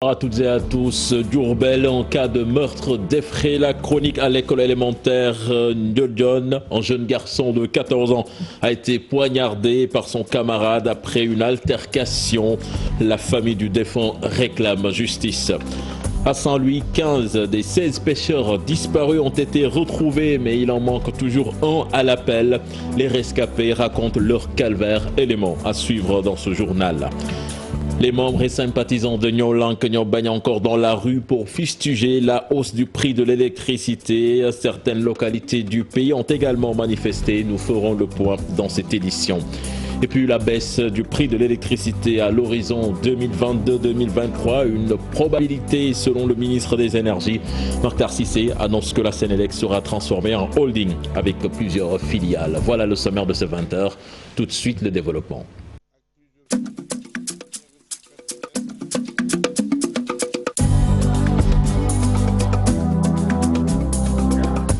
À toutes et à tous, Diourbel en cas de meurtre d'effraie. La chronique à l'école élémentaire Ndiodione, un jeune garçon de 14 ans, a été poignardé par son camarade après une altercation. La famille du défunt réclame justice. À Saint-Louis, 15 des 16 pêcheurs disparus ont été retrouvés, mais il en manque toujours un à l'appel. Les rescapés racontent leur calvaire, élément à suivre dans ce journal. Les membres et sympathisants de Nyolank bagnent encore dans la rue pour fustiger la hausse du prix de l'électricité. Certaines localités du pays ont également manifesté. Nous ferons le point dans cette édition. Et puis la baisse du prix de l'électricité à l'horizon 2022-2023, une probabilité selon le ministre des Énergies. Marc Tarcissé annonce que la Sénélec sera transformée en holding avec plusieurs filiales. Voilà le sommaire de ce 20h. Tout de suite le développement.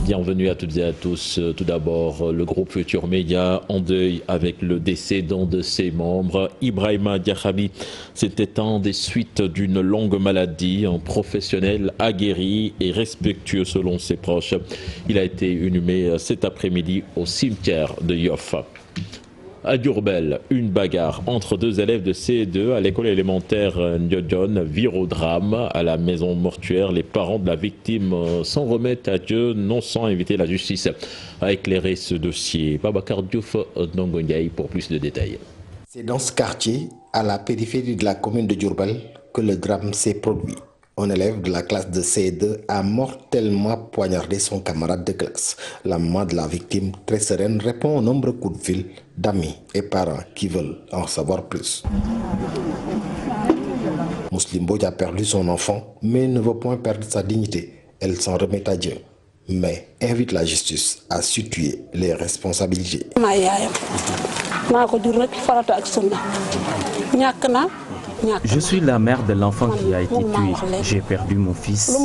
Bienvenue à toutes et à tous. Tout d'abord, le groupe Futur Média en deuil avec le décès d'un de ses membres. Ibrahima Diakhabi s'est éteint des suites d'une longue maladie. Un professionnel aguerri et respectueux selon ses proches. Il a été inhumé cet après-midi au cimetière de Yoff. À Diourbel, une bagarre entre deux élèves de CE2 à l'école élémentaire Ndiodione vire au drame. À la maison mortuaire, les parents de la victime s'en remettent à Dieu, non sans inviter la justice à éclairer ce dossier. Babacar Diouf Ndongondiaï pour plus de détails. C'est dans ce quartier, à la périphérie de la commune de Diourbel, que le drame s'est produit. Un élève de la classe de CE2 a mortellement poignardé son camarade de classe. La maman de la victime, très sereine, répond aux nombreux coups de fil d'amis et parents qui veulent en savoir plus. Mouslim Mbodj a perdu son enfant, mais ne veut point perdre sa dignité. Elle s'en remet à Dieu, mais invite la justice à situer les responsabilités. Je suis la mère de l'enfant qui a été tué. J'ai perdu mon fils.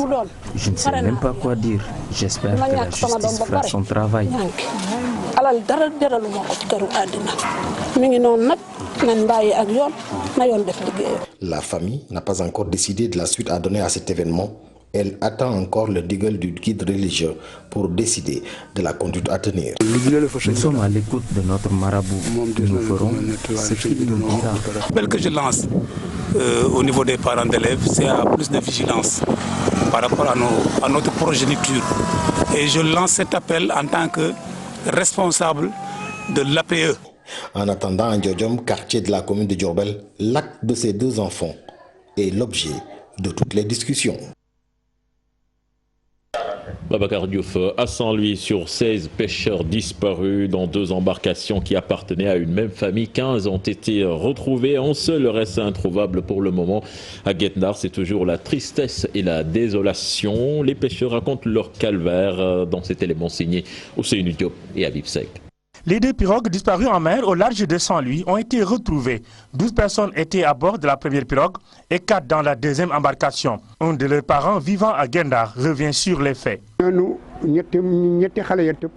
Je ne sais même pas quoi dire. J'espère que la justice fera son travail. La famille n'a pas encore décidé de la suite à donner à cet événement. Elle attend encore le digueul du guide religieux pour décider de la conduite à tenir. Nous sommes à l'écoute de notre marabout. Nous ferons ce qu'il nous dira. L'appel que je lance au niveau des parents d'élèves, c'est à plus de vigilance par rapport à notre progéniture. Et je lance cet appel en tant que responsable de l'APE. En attendant, à Ndiodione, quartier de la commune de Diourbel, l'acte de ces deux enfants est l'objet de toutes les discussions. Babacar Diouf, à Saint-Louis, sur 16 pêcheurs disparus dans deux embarcations qui appartenaient à une même famille, 15 ont été retrouvés. Un seul reste introuvable pour le moment. À Guetnar, c'est toujours la tristesse et la désolation. Les pêcheurs racontent leur calvaire dans cet élément signé Ousseynou Diop et Habib Seck. Les deux pirogues disparues en mer au large de Saint-Louis ont été retrouvées. 12 personnes étaient à bord de la première pirogue et 4 dans la deuxième embarcation. Un de leurs parents vivant à Gendar revient sur les faits.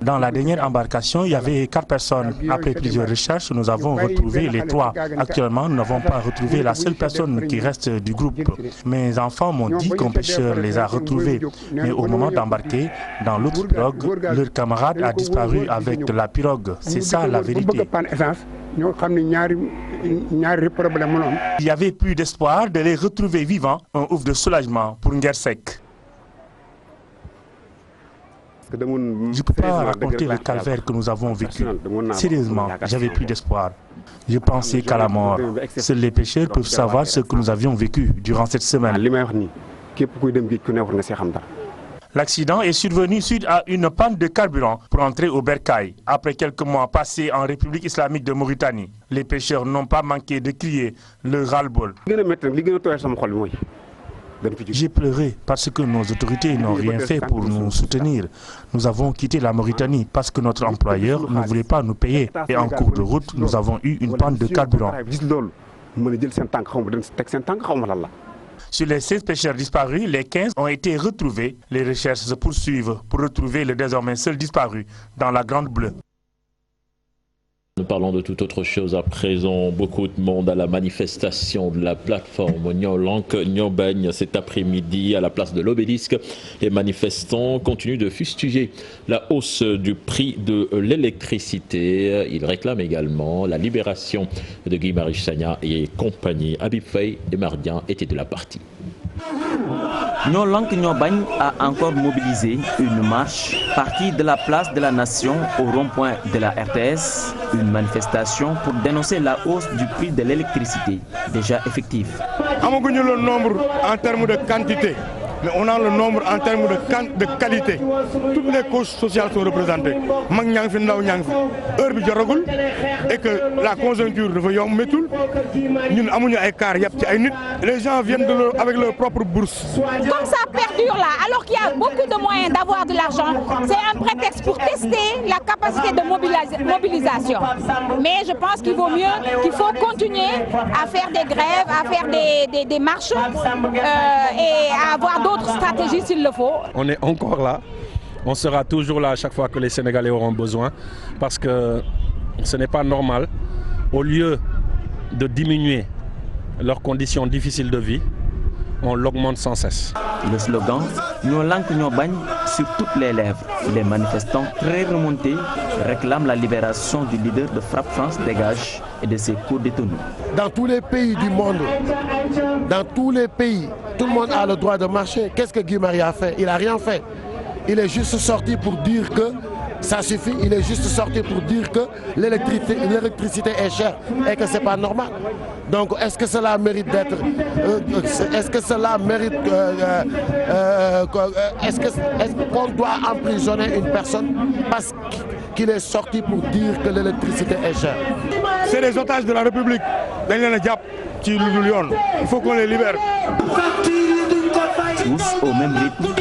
Dans la dernière embarcation, il y avait 4 personnes. Après plusieurs recherches, nous avons retrouvé les 3. Actuellement, nous n'avons pas retrouvé la seule personne qui reste du groupe. Mes enfants m'ont dit qu'un pêcheur les a retrouvés. Mais au moment d'embarquer dans l'autre pirogue, leur camarade a disparu avec la pirogue. C'est ça la vérité. Il n'y avait plus d'espoir de les retrouver vivants. Un ouf de soulagement pour Ngersek. Je ne peux pas raconter le calvaire que nous avons vécu. Sérieusement, j'avais plus d'espoir. Je pensais qu'à la mort. Seuls les pêcheurs peuvent savoir ce que nous avions vécu durant cette semaine. L'accident est survenu suite à une panne de carburant pour entrer au Bercail. Après quelques mois passés en République islamique de Mauritanie, les pêcheurs n'ont pas manqué de crier le ras-le-bol. J'ai pleuré parce que nos autorités n'ont rien fait pour nous soutenir. Nous avons quitté la Mauritanie parce que notre employeur ne voulait pas nous payer. Et en cours de route, nous avons eu une panne de carburant. Sur les 16 pêcheurs disparus, les 15 ont été retrouvés. Les recherches se poursuivent pour retrouver le désormais seul disparu dans la Grande Bleue. Parlons de toute autre chose à présent. Beaucoup de monde à la manifestation de la plateforme Nyolank Nyobaigne cet après-midi à la place de l'Obélisque. Les manifestants continuent de fustiger la hausse du prix de l'électricité. Ils réclament également la libération de Guy Marius Sagna et compagnie. Habib Faye et Mardian étaient de la partie. Nyolank Nyobaigne a encore mobilisé une marche partie de la place de la Nation au rond-point de la RTS, une manifestation pour dénoncer la hausse du prix de l'électricité déjà effective. On a le nombre en termes de quantité, mais on a le nombre en termes de qualité. Toutes les couches sociales sont représentées. Et que la conjoncture les gens viennent avec leur propre bourse. Comme ça perdure là, alors qu'il y a beaucoup de moyens d'avoir de l'argent, c'est un prétexte pour tester la capacité de mobilisation. Mais je pense qu'il vaut mieux, qu'il faut continuer à faire des grèves, à faire des marches et à avoir d'autres stratégies s'il le faut. On est encore là, on sera toujours là à chaque fois que les Sénégalais auront besoin, parce que ce n'est pas normal, au lieu de diminuer leurs conditions difficiles de vie, on l'augmente sans cesse. Le slogan « Nyolank Nyobaigne » sur toutes les lèvres. Les manifestants très remontés réclament la libération du leader de Frappe France Dégage et de ses co-détenus. Dans tous les pays du monde, dans tous les pays, tout le monde a le droit de marcher. Qu'est-ce que Guy Marius a fait? Il n'a rien fait. Il est juste sorti pour dire que ça suffit. Il est juste sorti pour dire que l'électricité est chère et que ce n'est pas normal. Donc est-ce que cela mérite d'être... est-ce que cela mérite... est-ce qu'on doit emprisonner une personne parce qu'il est sorti pour dire que l'électricité est chère? C'est les otages de la République. Il faut qu'on les libère. Tous au même rythme.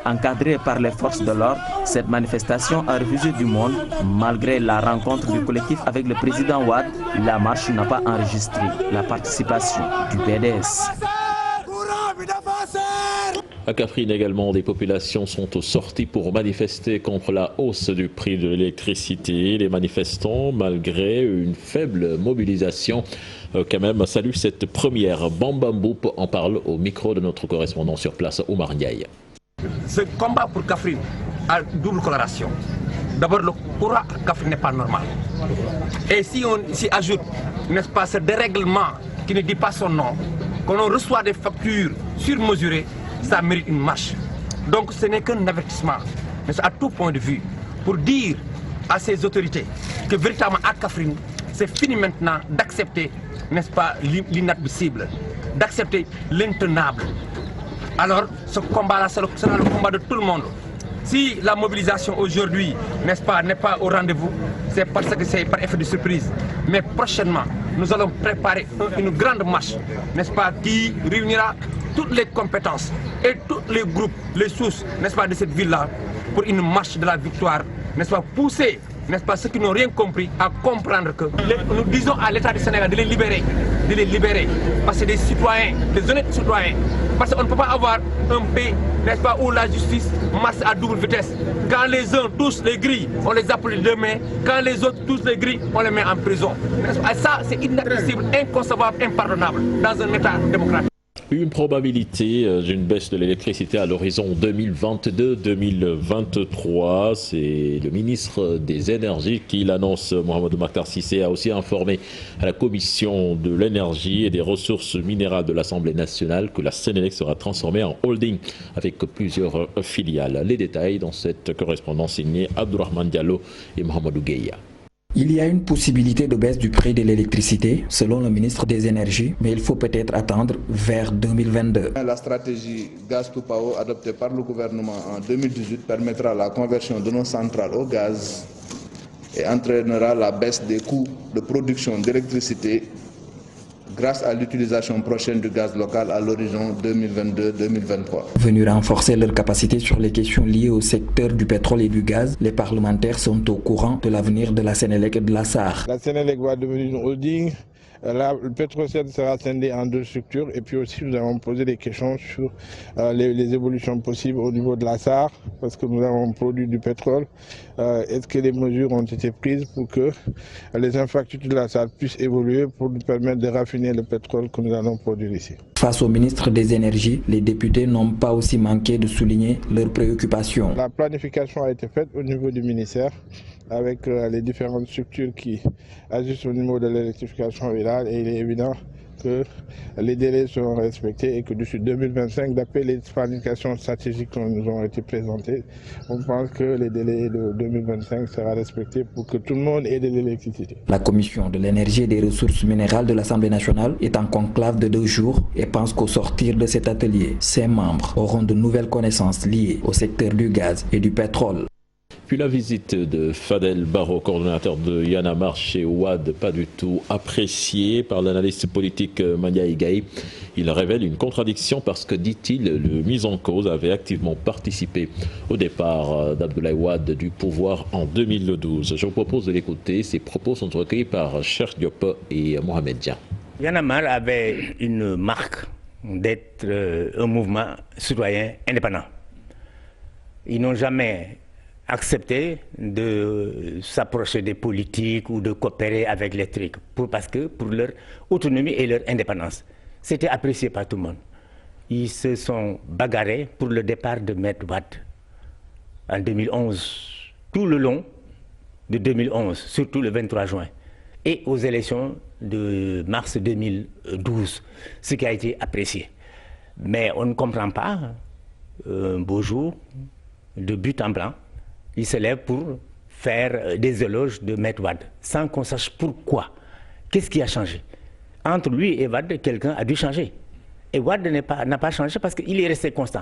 Encadrée par les forces de l'ordre, cette manifestation a refusé du monde. Malgré la rencontre du collectif avec le président Wade, la marche n'a pas enregistré la participation du PDS. À Kaffrine également, des populations sont sorties pour manifester contre la hausse du prix de l'électricité. Les manifestants, malgré une faible mobilisation, quand même saluent cette première. Bambamboup en parle au micro de notre correspondant sur place, Oumar Ndiaye. Ce combat pour Kaffrine a double coloration. D'abord, le courant à Kaffrine n'est pas normal. Et si on s'y ajoute, n'est-ce pas, ce dérèglement qui ne dit pas son nom, qu'on reçoit des factures surmesurées, ça mérite une marche. Donc ce n'est qu'un avertissement, à tout point de vue, pour dire à ces autorités que véritablement à Kaffrine, c'est fini maintenant d'accepter, n'est-ce pas, l'inadmissible, d'accepter l'intenable. Alors ce combat-là sera le combat de tout le monde. Si la mobilisation aujourd'hui, n'est-ce pas, n'est pas au rendez-vous, c'est parce que c'est par effet de surprise. Mais prochainement, nous allons préparer une grande marche, n'est-ce pas, qui réunira toutes les compétences et tous les groupes, les sources, n'est-ce pas, de cette ville-là, pour une marche de la victoire, n'est-ce pas, pousser, n'est-ce pas, ceux qui n'ont rien compris à comprendre que nous disons à l'État du Sénégal de les libérer, parce que des citoyens, des honnêtes citoyens, parce qu'on ne peut pas avoir un pays, n'est-ce pas, où la justice marche à double vitesse. Quand les uns touchent les grilles, on les applaudit de main, quand les autres touchent les grilles, on les met en prison. Et ça, c'est inadmissible, inconcevable, impardonnable dans un État démocratique. Une probabilité d'une baisse de l'électricité à l'horizon 2022-2023. C'est le ministre des Énergies qui l'annonce. Mohamed Makhtar Cissé a aussi informé à la commission de l'énergie et des ressources minérales de l'Assemblée nationale que la Sénélec sera transformée en holding avec plusieurs filiales. Les détails dans cette correspondance signée Abdourahmane Diallo et Mohamedou Gueye. Il y a une possibilité de baisse du prix de l'électricité, selon le ministre des Énergies, mais il faut peut-être attendre vers 2022. La stratégie Gaz to Power adoptée par le gouvernement en 2018 permettra la conversion de nos centrales au gaz et entraînera la baisse des coûts de production d'électricité grâce à l'utilisation prochaine du gaz local à l'horizon 2022-2023. Venus renforcer leur capacité sur les questions liées au secteur du pétrole et du gaz, les parlementaires sont au courant de l'avenir de la Sénélec et de la SAR. La Sénélec va devenir une holding Là, le Petrosen sera scindé en 2 structures et puis aussi nous avons posé des questions sur les évolutions possibles au niveau de la SAR parce que nous avons produit du pétrole. Est-ce que les mesures ont été prises pour que les infrastructures de la SAR puissent évoluer pour nous permettre de raffiner le pétrole que nous allons produire ici? Face au ministre des Énergies, les députés n'ont pas aussi manqué de souligner leurs préoccupations. La planification a été faite au niveau du ministère avec les différentes structures qui agissent au niveau de l'électrification rurale et il est évident que les délais seront respectés et que d'ici 2025, d'après les planifications stratégiques qui nous ont été présentées, on pense que les délais de 2025 seront respectés pour que tout le monde ait de l'électricité. La Commission de l'énergie et des ressources minérales de l'Assemblée nationale est en conclave de 2 jours et pense qu'au sortir de cet atelier, ses membres auront de nouvelles connaissances liées au secteur du gaz et du pétrole. Puis la visite de Fadel Barro, coordonnateur de Y'en a marre chez Wade, pas du tout appréciée par l'analyste politique Mania Igaï. Il révèle une contradiction parce que, dit-il, le mis en cause avait activement participé au départ d'Abdoulaye Wade du pouvoir en 2012. Je vous propose de l'écouter. Ces propos sont recueillis par Cheikh Diop et Mohamed Dia. Y'en a marre avait une marque d'être un mouvement citoyen indépendant. Ils n'ont jamais accepter de s'approcher des politiques ou de coopérer avec les trucs parce que pour leur autonomie et leur indépendance. C'était apprécié par tout le monde. Ils se sont bagarrés pour le départ de Maître Wade en 2011, tout le long de 2011, surtout le 23 juin, et aux élections de mars 2012, ce qui a été apprécié. Mais on ne comprend pas, un beau jour, de but en blanc, il se lève pour faire des éloges de Maître Wade, sans qu'on sache pourquoi. Qu'est-ce qui a changé? Entre lui et Wade, quelqu'un a dû changer. Et Wade n'a pas changé parce qu'il est resté constant.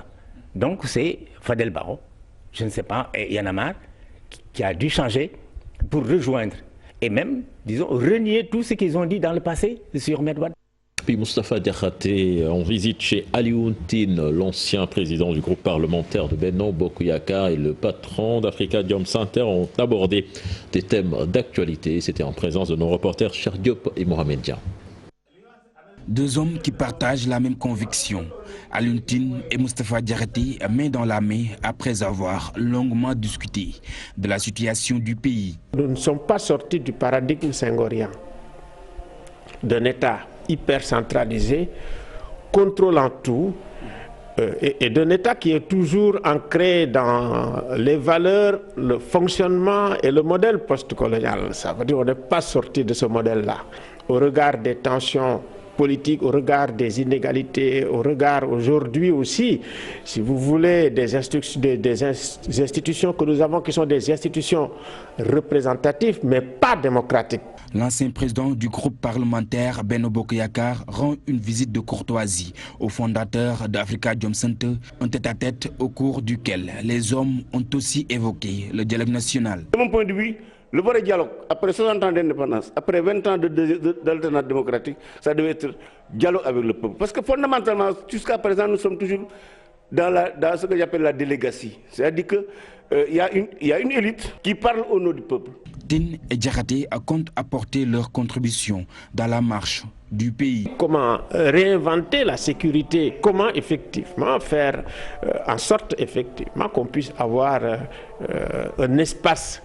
Donc c'est Fadel Barro, je ne sais pas, et Y'en a marre, qui a dû changer pour rejoindre. Et même, disons, renier tout ce qu'ils ont dit dans le passé sur Maître Wade. Puis Moustapha Diakhaté en visite chez Alioune Tine, l'ancien président du groupe parlementaire de Benno Bokk Yakaar et le patron d'Africadium Center ont abordé des thèmes d'actualité. C'était en présence de nos reporters Cheikh Diop et Mohamed Dia. 2 hommes qui partagent la même conviction. Alioune Tine et Moustapha Diakhaté main dans la main après avoir longuement discuté de la situation du pays. Nous ne sommes pas sortis du paradigme senghorien d'un État hyper centralisé, contrôlant tout, et d'un État qui est toujours ancré dans les valeurs, le fonctionnement et le modèle post-colonial. Ça veut dire qu'on n'est pas sorti de ce modèle-là. Au regard des tensions politiques, au regard des inégalités, au regard aujourd'hui aussi, si vous voulez, des institutions que nous avons qui sont des institutions représentatives, mais pas démocratiques. L'ancien président du groupe parlementaire Benno Bokk Yakaar rend une visite de courtoisie au fondateur d'Africadium Center, un tête-à-tête au cours duquel les hommes ont aussi évoqué le dialogue national. De mon point de vue, le vrai dialogue, après 60 ans d'indépendance, après 20 ans d'alternance démocratique, ça devait être dialogue avec le peuple. Parce que fondamentalement, jusqu'à présent, nous sommes toujours dans ce que j'appelle la délégatie. C'est-à-dire qu'il y a une élite qui parle au nom du peuple. Tine et Diakhaté comptent apporter leur contribution dans la marche du pays. Comment réinventer la sécurité? Comment effectivement faire en sorte effectivement qu'on puisse avoir un espace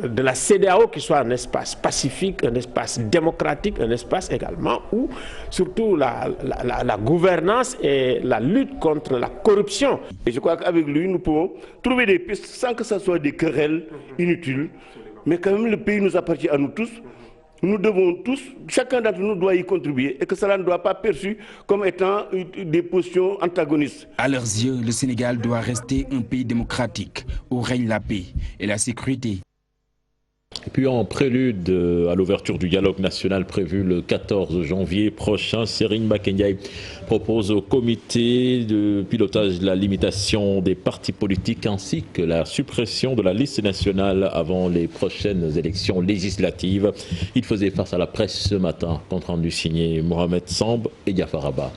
de la CEDEAO qui soit un espace pacifique, un espace démocratique, un espace également où surtout la gouvernance et la lutte contre la corruption. Et je crois qu'avec lui, nous pouvons trouver des pistes sans que ce soit des querelles inutiles. Mais quand même, le pays nous appartient à nous tous. Nous devons tous, chacun d'entre nous doit y contribuer et que cela ne doit pas être perçu comme étant des positions antagonistes. À leurs yeux, le Sénégal doit rester un pays démocratique où règne la paix et la sécurité. Et puis en prélude à l'ouverture du dialogue national prévu le 14 janvier prochain, Serigne Mbacké Ndiaye propose au comité de pilotage la limitation des partis politiques ainsi que la suppression de la liste nationale avant les prochaines élections législatives. Il faisait face à la presse ce matin, compte rendu signé Mohamed Samb et Diafar Abba.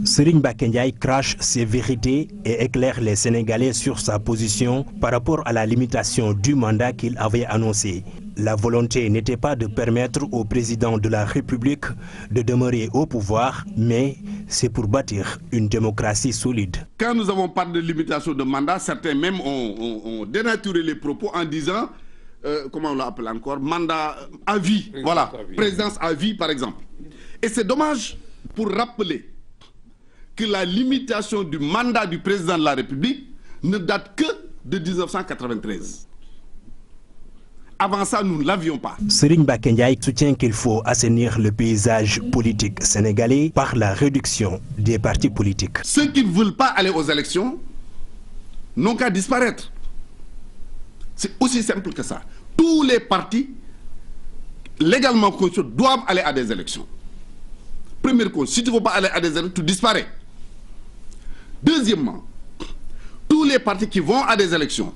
Serigne Mbacké Ndiaye crache ses vérités et éclaire les Sénégalais sur sa position par rapport à la limitation du mandat qu'il avait annoncé. La volonté n'était pas de permettre au président de la République de demeurer au pouvoir, mais c'est pour bâtir une démocratie solide. Quand nous avons parlé de limitation de mandat, certains même ont dénaturé les propos en disant, comment on l'appelle encore, mandat à vie. Voilà, présidence à vie par exemple. Et c'est dommage pour rappeler que la limitation du mandat du président de la République ne date que de 1993. Avant ça, nous ne l'avions pas. Serigne Mbacké Ndiaye soutient qu'il faut assainir le paysage politique sénégalais par la réduction des partis politiques. Ceux qui ne veulent pas aller aux élections n'ont qu'à disparaître. C'est aussi simple que ça. Tous les partis légalement constitués doivent aller à des élections. Première cause, si tu ne veux pas aller à des élections, tu disparais. Deuxièmement, tous les partis qui vont à des élections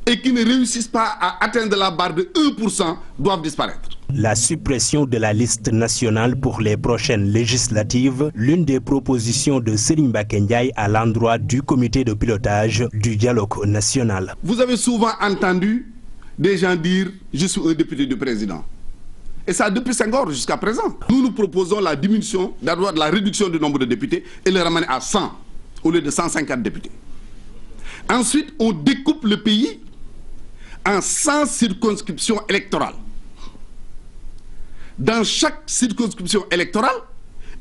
et qui ne réussissent pas à atteindre la barre de 1% doivent disparaître. La suppression de la liste nationale pour les prochaines législatives, l'une des propositions de Serigne Mbacké Ndiaye à l'endroit du comité de pilotage du dialogue national. Vous avez souvent entendu des gens dire « je suis un député du président ». Et ça depuis Senghor jusqu'à présent. Nous proposons la diminution, d'abord la réduction du nombre de députés et le ramener à 100 au lieu de 150 députés. Ensuite, on découpe le pays en 100 circonscriptions électorales. Dans chaque circonscription électorale,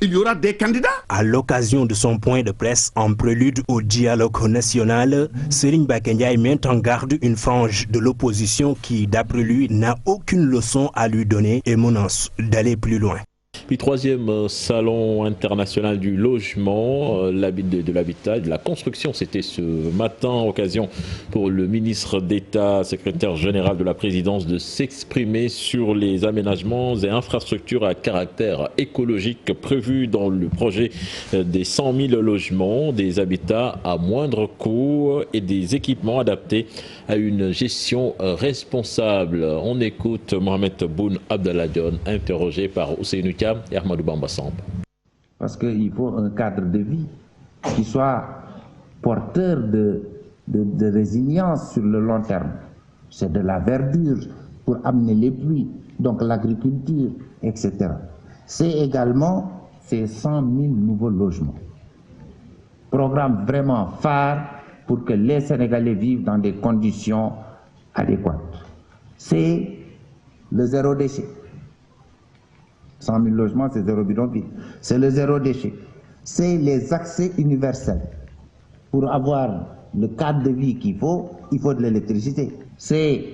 il y aura des candidats. À l'occasion de son point de presse en prélude au dialogue national, Serigne Mbacké Ndiaye met en garde une frange de l'opposition qui, d'après lui, n'a aucune leçon à lui donner et menace d'aller plus loin. Puis troisième salon international du logement, de l'habitat et de la construction. C'était ce matin, occasion pour le ministre d'État, secrétaire général de la présidence, de s'exprimer sur les aménagements et infrastructures à caractère écologique prévus dans le projet des 100 000 logements, des habitats à moindre coût et des équipements adaptés à une gestion responsable. On écoute Mohamed Boun Abdallah Dionne, interrogé par Ousseynou Thiam et Ahmadou Bamba Samb. Parce qu'il faut un cadre de vie qui soit porteur de résilience sur le long terme. C'est de la verdure pour amener les pluies, donc l'agriculture, etc. C'est également ces 100 000 nouveaux logements. Programme vraiment phare pour que les Sénégalais vivent dans des conditions adéquates. C'est le zéro déchet. 100 000 logements, c'est zéro bidonville. C'est le zéro déchet. C'est les accès universels. Pour avoir le cadre de vie qu'il faut, il faut de l'électricité. C'est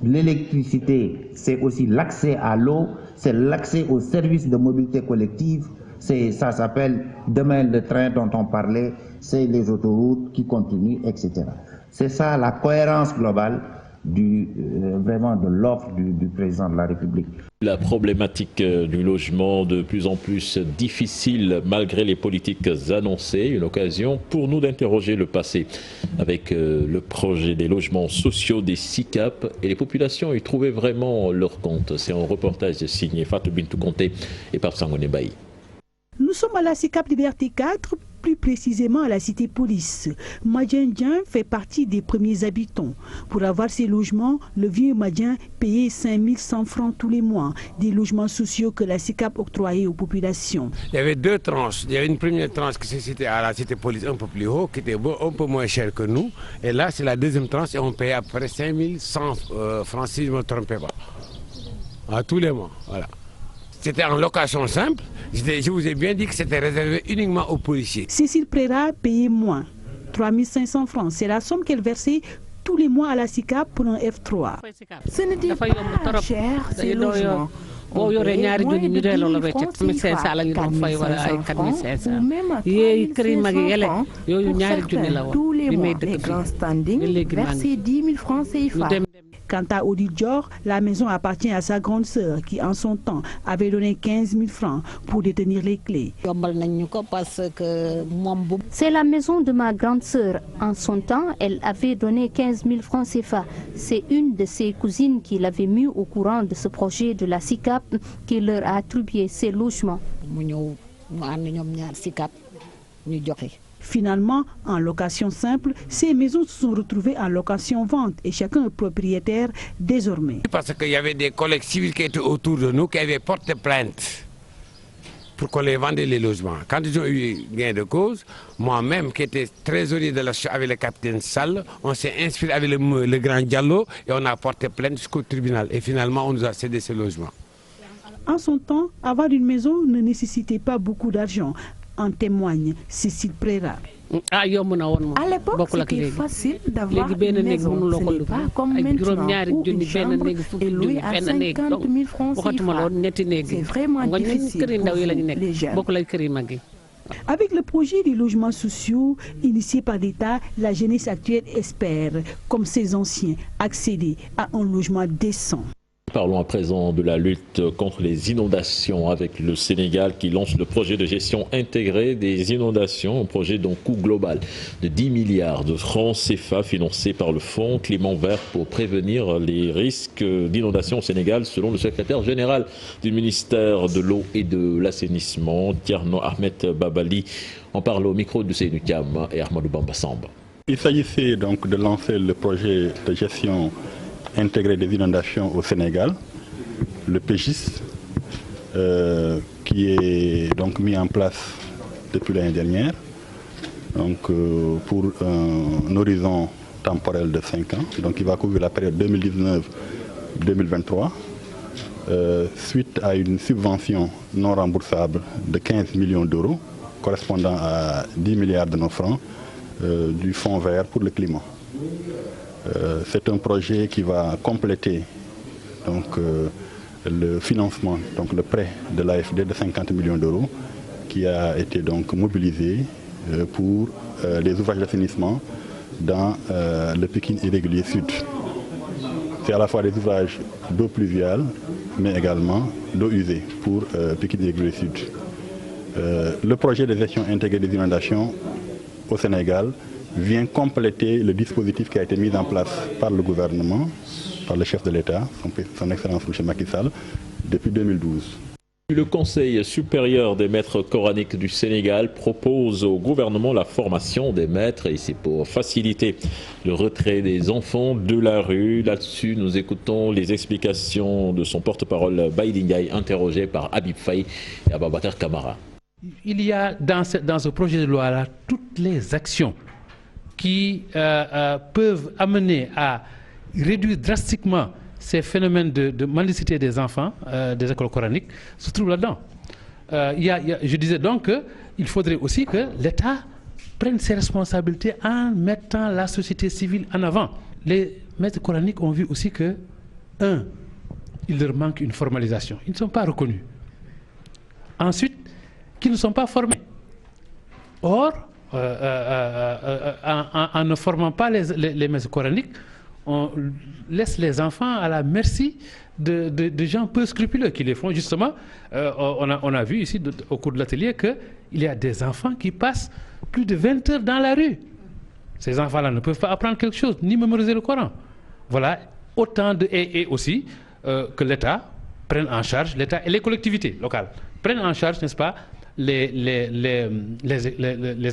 l'électricité, c'est aussi l'accès à l'eau, c'est l'accès aux services de mobilité collective. Ça s'appelle demain le train dont on parlait, c'est les autoroutes qui continuent, etc. C'est ça la cohérence globale vraiment de l'offre du président de la République. La problématique du logement de plus en plus difficile malgré les politiques annoncées, une occasion pour nous d'interroger le passé avec le projet des logements sociaux des SICAP et les populations y trouvaient vraiment leur compte. C'est un reportage signé Fatou Bintou Conté et Pape Sangoné Baye. Nous sommes à la SICAP Liberté 4, plus précisément à la cité police. Madien Dien fait partie des premiers habitants. Pour avoir ces logements, le vieux Madien payait 5100 francs tous les mois, des logements sociaux que la SICAP octroyait aux populations. Il y avait deux tranches. Il y avait une première tranche qui se situait à la cité police un peu plus haut, qui était un peu moins cher que nous. Et là, c'est la deuxième tranche et on payait à peu près 5100 francs, si je ne me trompe pas. À tous les mois, voilà. C'était en location simple. Je vous ai bien dit que c'était réservé uniquement aux policiers. Cécile Préra payait moins, 3500 francs. C'est la somme qu'elle versait tous les mois à la SICAP pour un F3. Ce n'était pas cher, ces logements. On payait moins de 10 000 francs CFA, 4 500 francs, ou même à 3 500 francs pour certains. Tous les mois, les grands standings versaient 10 000 francs CFA. Quant à Odile Dior, la maison appartient à sa grande sœur qui, en son temps, avait donné 15 000 francs pour détenir les clés. C'est la maison de ma grande sœur. En son temps, elle avait donné 15 000 francs CFA. C'est une de ses cousines qui l'avait mis au courant de ce projet de la SICAP qui leur a attribué ces logements. Finalement, en location simple, ces maisons se sont retrouvées en location-vente et chacun est propriétaire désormais. Parce qu'il y avait des collègues civils qui étaient autour de nous qui avaient porté plainte pour qu'on les vende les logements. Quand ils ont eu gain de cause, moi-même qui étais trésorier de l'association avec le capitaine Sall, on s'est inspiré avec le grand Diallo et on a porté plainte jusqu'au tribunal. Et finalement, on nous a cédé ces logements. En son temps, avoir une maison ne nécessitait pas beaucoup d'argent. En témoigne Cécile Préra. À l'époque, c'était facile d'avoir une maison. Ce n'est pas comme maintenant où une chambre est louée à 50 000 francs CFA. C'est vraiment difficile pour les jeunes. Avec le projet des logements sociaux initié par l'État, la jeunesse actuelle espère, comme ses anciens, accéder à un logement décent. Parlons à présent de la lutte contre les inondations avec le Sénégal qui lance le projet de gestion intégrée des inondations, un projet dont coût global de 10 milliards de francs CFA financé par le Fonds Climat Vert pour prévenir les risques d'inondation au Sénégal, selon le secrétaire général du ministère de l'eau et de l'assainissement, Thierno Ahmed Babali. On parle au micro de Seynou Thiam et Ahmadou Bamba Samba. Il s'agissait donc de lancer le projet de gestion intégré des inondations au Sénégal, le PGIS, qui est donc mis en place depuis l'année dernière, donc, pour un horizon temporel de 5 ans. Donc il va couvrir la période 2019-2023, suite à une subvention non remboursable de 15 millions d'euros, correspondant à 10 milliards de nos francs, du Fonds vert pour le climat. C'est un projet qui va compléter donc, le financement, donc le prêt de l'AFD de 50 millions d'euros qui a été donc mobilisé pour les ouvrages d'assainissement dans le Pikine irrégulier sud. C'est à la fois des ouvrages d'eau pluviale mais également d'eau usée pour Pikine irrégulier sud. Le projet de gestion intégrée des inondations au Sénégal vient compléter le dispositif qui a été mis en place par le gouvernement, par le chef de l'État, son Excellence M. Macky Sall, depuis 2012. Le Conseil supérieur des maîtres coraniques du Sénégal propose au gouvernement la formation des maîtres et c'est pour faciliter le retrait des enfants de la rue. Là-dessus, nous écoutons les explications de son porte-parole Baïdi Ndiaye, interrogé par Habib Faye et Ababacar Kamara. Il y a dans ce projet de loi-là toutes les actions qui peuvent amener à réduire drastiquement ces phénomènes de mendicité des enfants des écoles coraniques se trouvent là-dedans. Je disais donc qu'il faudrait aussi que l'État prenne ses responsabilités en mettant la société civile en avant. Les maîtres coraniques ont vu aussi que, il leur manque une formalisation. Ils ne sont pas reconnus. Ensuite, qu'ils ne sont pas formés. Or, en ne formant pas les maîtres coraniques, on laisse les enfants à la merci de gens peu scrupuleux qui les font. Justement, on a vu ici au cours de l'atelier qu'il y a des enfants qui passent plus de 20 heures dans la rue. Ces enfants-là ne peuvent pas apprendre quelque chose, ni mémoriser le Coran. Voilà, autant de... Et aussi que l'État prenne en charge, l'État et les collectivités locales prennent en charge, n'est-ce pas, les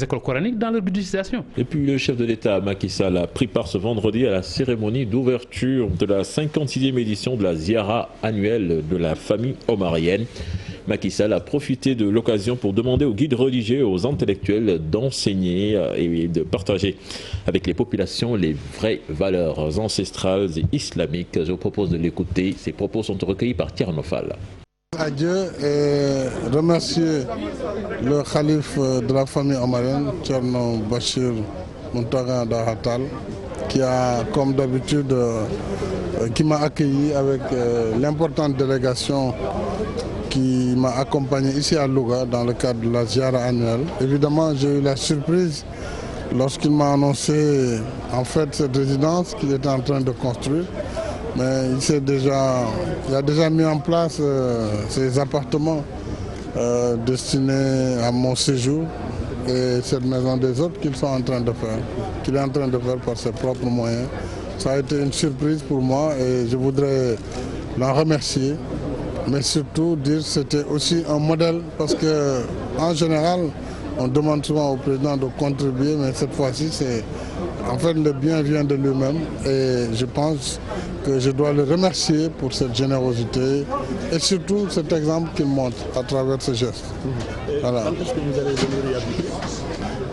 écoles coraniques dans leur budgétisation. Et puis le chef de l'État, Macky Sall, a pris part ce vendredi à la cérémonie d'ouverture de la 56e édition de la Ziara annuelle de la famille omarienne. Macky Sall a profité de l'occasion pour demander aux guides religieux et aux intellectuels d'enseigner et de partager avec les populations les vraies valeurs ancestrales et islamiques. Je vous propose de l'écouter. Ces propos sont recueillis par Thierno Fall. À Dieu et remercier le calife de la famille omarienne, Thierno Bachir Mountaga Dahatal, qui a, comme d'habitude, qui m'a accueilli avec l'importante délégation qui m'a accompagné ici à Louga dans le cadre de la Ziara annuelle. Évidemment, j'ai eu la surprise lorsqu'il m'a annoncé en fait cette résidence qu'il était en train de construire. Mais il a déjà mis en place ces appartements destinés à mon séjour et cette maison des autres qu'il est en train de faire par ses propres moyens. Ça a été une surprise pour moi et je voudrais l'en remercier, mais surtout dire que c'était aussi un modèle parce que en général, On demande souvent au président de contribuer, mais cette fois-ci, en fait, le bien vient de lui-même. Et je pense que je dois le remercier pour cette générosité et surtout cet exemple qu'il montre à travers ce geste. Voilà. Quand est-ce que vous allez venir y habiter?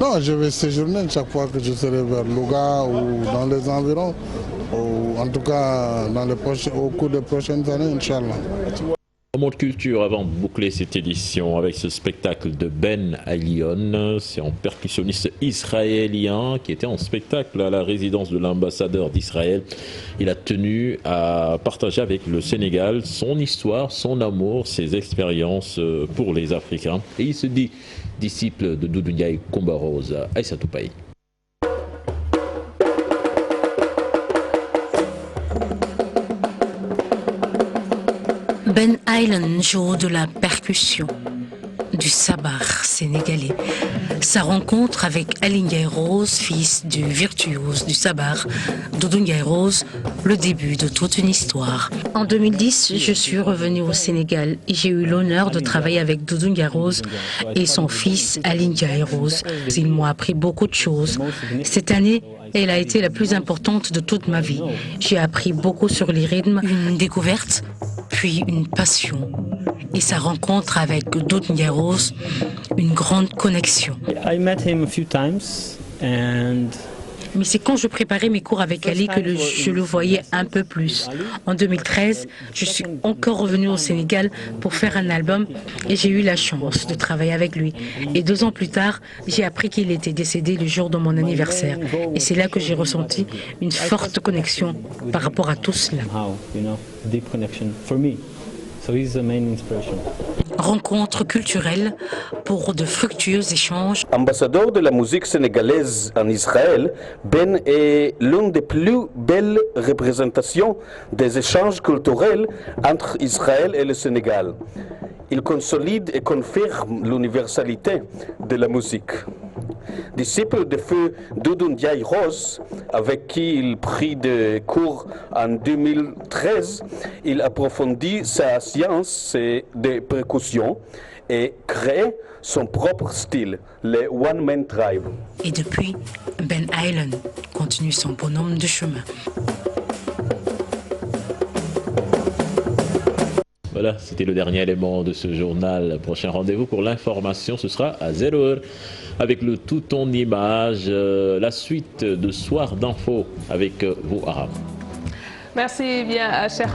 Non, je vais séjourner chaque fois que je serai vers Louga ou dans les environs, ou en tout cas au cours des prochaines années, Inch'Allah. Monde culture avant de boucler cette édition avec ce spectacle de Ben Ailion. C'est un percussionniste israélien qui était en spectacle à la résidence de l'ambassadeur d'Israël. Il a tenu à partager avec le Sénégal son histoire, son amour, ses expériences pour les Africains. Et il se dit disciple de Doudou Ndiaye Coumba Rose, Aïssatou Paye. Ben Ailion joue de la percussion, du sabar sénégalais. Sa rencontre avec Ali Ndiaye Rose, fils du virtuose du sabar, Doudou Ndiaye Rose, le début de toute une histoire. En 2010, je suis revenue au Sénégal et j'ai eu l'honneur de travailler avec Doudou Ndiaye Rose et son fils Ali Ndiaye Rose. Ils m'ont appris beaucoup de choses. Cette année, elle a été la plus importante de toute ma vie. J'ai appris beaucoup sur les rythmes, une découverte, puis une passion. Et sa rencontre avec Doudou Ndiaye Rose, une grande connexion. Mais c'est quand je préparais mes cours avec Ali que je le voyais un peu plus. En 2013, je suis encore revenue au Sénégal pour faire un album et j'ai eu la chance de travailler avec lui. Et 2 ans plus tard, j'ai appris qu'il était décédé le jour de mon anniversaire. Et c'est là que j'ai ressenti une forte connexion par rapport à tout cela. Rencontre culturelle pour de fructueux échanges. Ambassadeur de la musique sénégalaise en Israël, Ben est l'une des plus belles représentations des échanges culturels entre Israël et le Sénégal. Il consolide et confirme l'universalité de la musique. Disciple de feu Doudou Ndiaye Rose, avec qui il prit des cours en 2013, il approfondit sa science de percussion et crée son propre style, le One Man Tribe. Et depuis, Ben Ailion continue son bonhomme de chemin. Voilà, c'était le dernier élément de ce journal. Prochain rendez-vous pour l'information, ce sera à 0h avec le tout en image, la suite de Soir d'info avec vous, Aram. Merci bien, cher